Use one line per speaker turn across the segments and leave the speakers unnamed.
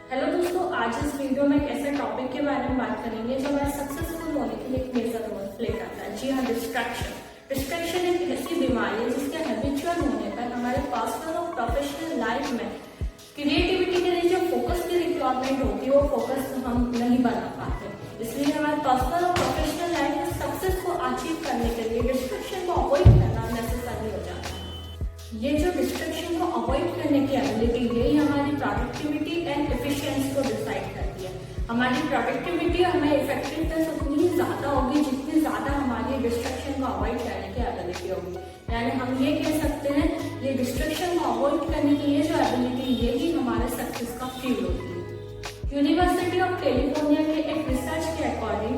Hello दोस्तों, आज इस वीडियो में एक ऐसे टॉपिक के बारे में बात करेंगे जो हमारे सक्सेसफुल होने के लिए एक मेजर रोल प्ले करता है। जी हाँ, डिस्ट्रैक्शन एक ऐसी बीमारी है जिसके हैबिचुअल होने पर हमारे पर्सनल और प्रोफेशनल लाइफ में क्रिएटिविटी के लिए जो फोकस की रिक्वायरमेंट होती है वो फोकस हम नहीं बना पाते। इसलिए हमारे पर्सनल और प्रोफेशनल लाइफ में सक्सेस को अचीव करने के लिए डिस्ट्रैक्शन को अवॉइड करना नेसेसरी हो जाता है। ये जो डिस्ट्रैक्शन को अवॉइड करने की एबिलिटी यही हमारी प्रोडक्टिविटी एंड एफिशिएंसी को डिसाइड करती है। हमारी प्रोडक्टिविटी और हमारी इफेक्टिवनेस उतनी ही ज्यादा होगी जितनी ज्यादा हमारी डिस्ट्रैक्शन को अवॉइड करने की एबिलिटी होगी। यानी हम ये कह सकते हैं ये डिस्ट्रैक्शन को अवॉइड करने की ये जो एबिलिटी यही हमारे सक्सेस का फ्यूल होती है। यूनिवर्सिटी ऑफ कैलिफोर्निया के एक रिसर्च के अकॉर्डिंग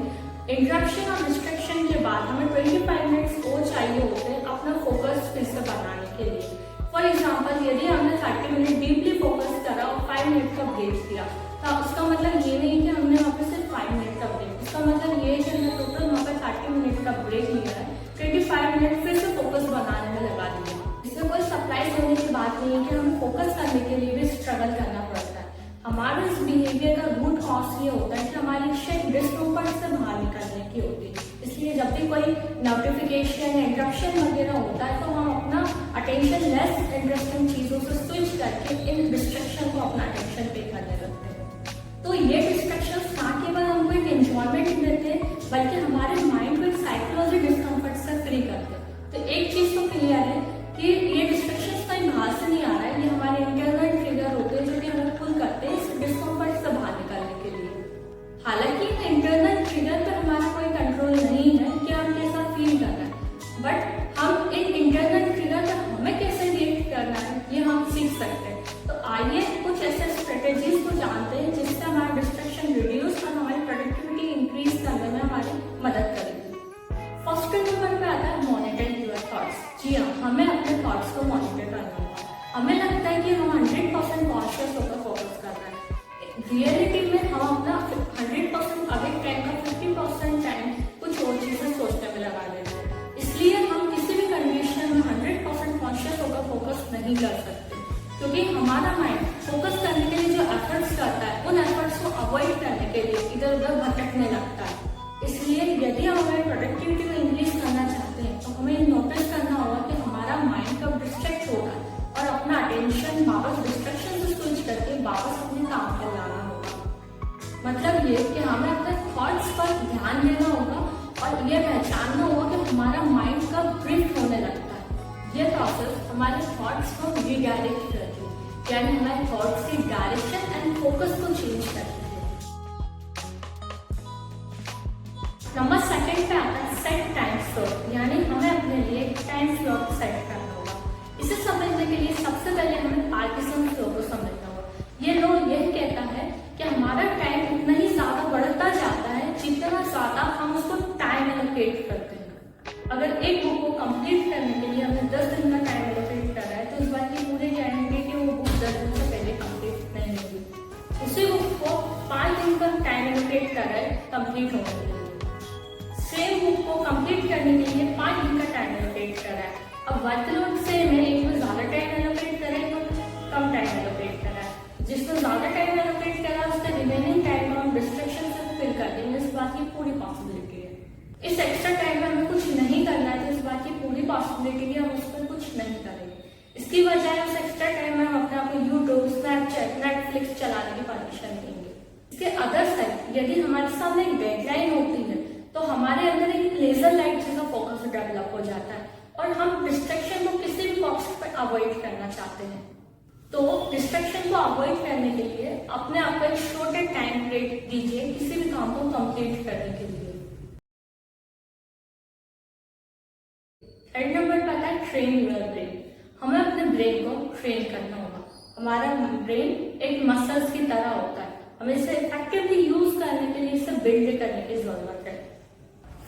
इंटरप्शन और डिस्ट्रैक्शन के बाद हमें 25 मिनट्स और चाहिए होते हैं अपना फोकस फिर से बनाने के लिए। फॉर एग्जाम्पल, यदि हमने 30 मिनट डीपली फोकस करा और 5 मिनट का ब्रेक दिया तो उसका मतलब ये नहीं कि हमने वहाँ पे सिर्फ 5 मिनट का ब्रेक, उसका मतलब ये है कि हमने टोटल वहाँ पे 30 मिनट का ब्रेक लिया है, 25 मिनट फिर से फोकस बनाने में लगा दिया। इसमें कोई सरप्राइज होने की बात नहीं है कि हमें फोकस करने के लिए भी स्ट्रगल करना पड़ता है। हमारे इस बिहेवियर का रूट कॉज ये होता है कि हमारी इच्छा डिस्कम्फर्ट से बाहर निकलने की होती है। इसलिए जब भी कोई नोटिफिकेशन या इंटरप्शन वगैरह होता है तो हम अपना अटेंशन लेस इंटरेस्टिंग चीजों से स्विच करके इन डिस्ट्रैक्शन को अपना अटेंशन पे करने लगते हैं। तो ये डिस्ट्रैक्शन ना केवल हमको एक एंजॉयमेंट देते हैं बल्कि हमारे माइंड को एक साइकोलॉजी डिस्कम्फर्ट से फ्री करते हैं। तो एक चीज तो क्लियर है कि ये डिस्ट्रैक्शन कहीं बाहर से नहीं आ रहा है, ये हमारे इंटरनल ट्रिगर होते हैं जो कि हमें पुल करते हैं इस डिस्कम्फर्ट से बाहर निकलने के लिए। हालांकि इंटरनल ट्रिगर पर हमारा कोई कंट्रोल नहीं है कि हम कैसा फील कर रहे हैं, बट हम इन इंटरनल ट्रिगर पर हमें कैसे रिएक्ट करना है ये हम सीख सकते हैं। तो आइए कुछ ऐसे स्ट्रेटेजीज को जानते हैं जिससे हमारा डिस्ट्रैक्शन रिड्यूस और हमारी प्रोडक्टिविटी इंक्रीज करने में हमारी मदद करेगी। फर्स्ट नंबर पे आता है मॉनिटर योर थॉट्स। जी हाँ, हमें अपने थॉट्स को मॉनिटर करना होगा। हमें लगता है कि हम 100% कॉन्शियस होकर फोकस कर रहे हैं, रियलिटी में हम अपना 100% अधिक टाइम का 50% टाइम कुछ और चीजें सोचने में लगा देते हैं। इसलिए हम किसी भी कंडीशन में 100% कॉन्शियस होकर फोकस नहीं कर सकते, क्योंकि हमारा माइंड फोकस करने के लिए जो एफर्ट्स करता है उन एफर्ट्स को अवॉइड करने के लिए इधर उधर भटकने लगता है। इसलिए यदि हम हमारी प्रोडक्टिविटी को इंक्रीज करना चाहते हैं तो हमें नोटिस करना होगा कि हमारा माइंड कब डिस्ट्रैक्ट हो रहा है और अपना अटेंशन वापस डिस्ट्रैक्शन से स्विच करके वापस अपने काम पर लाना होगा। मतलब ये कि हमें अपने थॉट्स पर ध्यान देना होगा और ये पहचानना होगा कि हमारा माइंड कब ड्रिफ्ट होने लगता है। ये प्रोसेस हमारे थॉट्स को रीडायरेक्ट करती है, यानी हमारे थॉट्स की डायरेक्शन एंड फोकस को चेंज करती है। नंबर सेकंड पे आता है सेट टाइम स्लॉट, यानी हमें अपने लिए टाइम स्लॉट सेट करना होगा। इसे समझने के लिए सबसे पहले हमें पार्किंसंस लॉ को समझना होगा। ये लॉ यह कहता है कि हमारा टाइम उतना ही ज्यादा बढ़ता जाता है जितना ज्यादा हम उसको टाइम एलोकेट करते हैं। अगर एक बुक को कंप्लीट करने के लिए हमें 10 दिन का टाइम एलोकेट कर रहा है तो इस बात की पूरी गारंटी है कि वो बुक 10 दिन से पहले कंप्लीट नहीं होगी। उसी बुक को 5 दिन का टाइम एलोकेट कर रहा है कंप्लीट होने के लिए। सेम बुक को कंप्लीट करने के लिए 5 दिन का टाइम एलोकेट कर रहा है। अब वर्कलोड सेम है, एक में ज्यादा टाइम एलोकेट करे तो कम टाइम एलोकेट कर रहा है। जिसमें ज्यादा टाइम एलोकेट करा उसका रिमेनिंग टाइम हम डिस्ट्रैक्शन से फिल कर देंगे, इस बात की पूरी पॉसिबिलिटी है। इस एक्स्ट्रा टाइम में हमें कुछ नहीं करना है तो इस बात की पूरी पॉसिबिलिटी है हम उस पर कुछ नहीं करेंगे। इसकी बजाय उस एक्स्ट्रा टाइम में हम अपने आप को यूट्यूब, स्नैपचैट, नेटफ्लिक्स चलाने की परमिशन देंगे। इसके अदर साइड यदि हमारे सामने एक डेडलाइन होती है तो हमारे अंदर एक लेजर लाइट जैसा फोकस डेवलप हो जाता है और हम डिस्ट्रैक्शन को किसी भी कॉस्ट पर अवॉइड करना चाहते हैं। तो डिस्ट्रैक्शन को अवॉइड करने के लिए अपने आप को एक छोटे टाइम ब्रेक दीजिए किसी भी काम को कंप्लीट करने के लिए। थर्ड नंबर पर आता है ट्रेन योर ब्रेन। हमें अपने ब्रेन को ट्रेन करना होगा। हमारा ब्रेन एक मसल्स की तरह होता है, हमें इसे इफेक्टिवली यूज करने के लिए इसे बिल्ड करने की जरूरत है।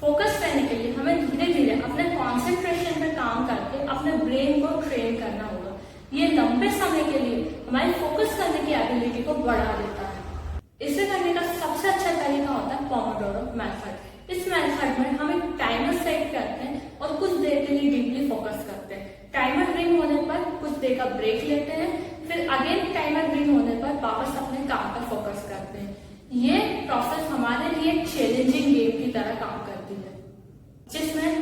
फोकस करने के लिए हमें धीरे धीरे अपने कॉन्सेंट्रेशन पर काम करके अपने ब्रेन को ट्रेन करना होगा। ये लंबे समय के लिए हमारी फोकस करने की एबिलिटी को बढ़ा देता है। इसे करने का सबसे अच्छा तरीका होता है पोमोडोरो मेथड। इस मेथड में हम एक टाइमर सेट करते हैं और कुछ देर के लिए डीपली फोकस करते हैं। टाइमर रिंग होने पर कुछ देर का ब्रेक लेते हैं, फिर अगेन टाइमर रिंग होने पर वापस अपने काम पर फोकस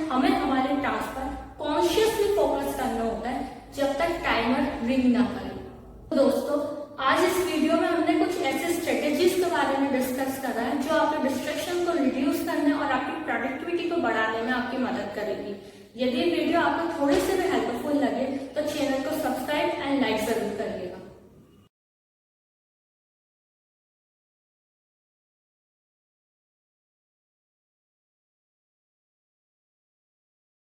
हमें हमारे टास्क पर कॉन्शियसली फोकस करना होता है जब तक टाइमर रिंग ना करे। तो दोस्तों, आज इस वीडियो में हमने कुछ ऐसे स्ट्रेटेजीज के बारे में डिस्कस करा है जो आपके डिस्ट्रैक्शन को रिड्यूस करने और आपकी प्रोडक्टिविटी को बढ़ाने में आपकी मदद करेगी। यदि ये वीडियो आपको थोड़े से भी हेल्पफुल लगे तो चैनल को सब्सक्राइब एंड लाइक जरूर करें।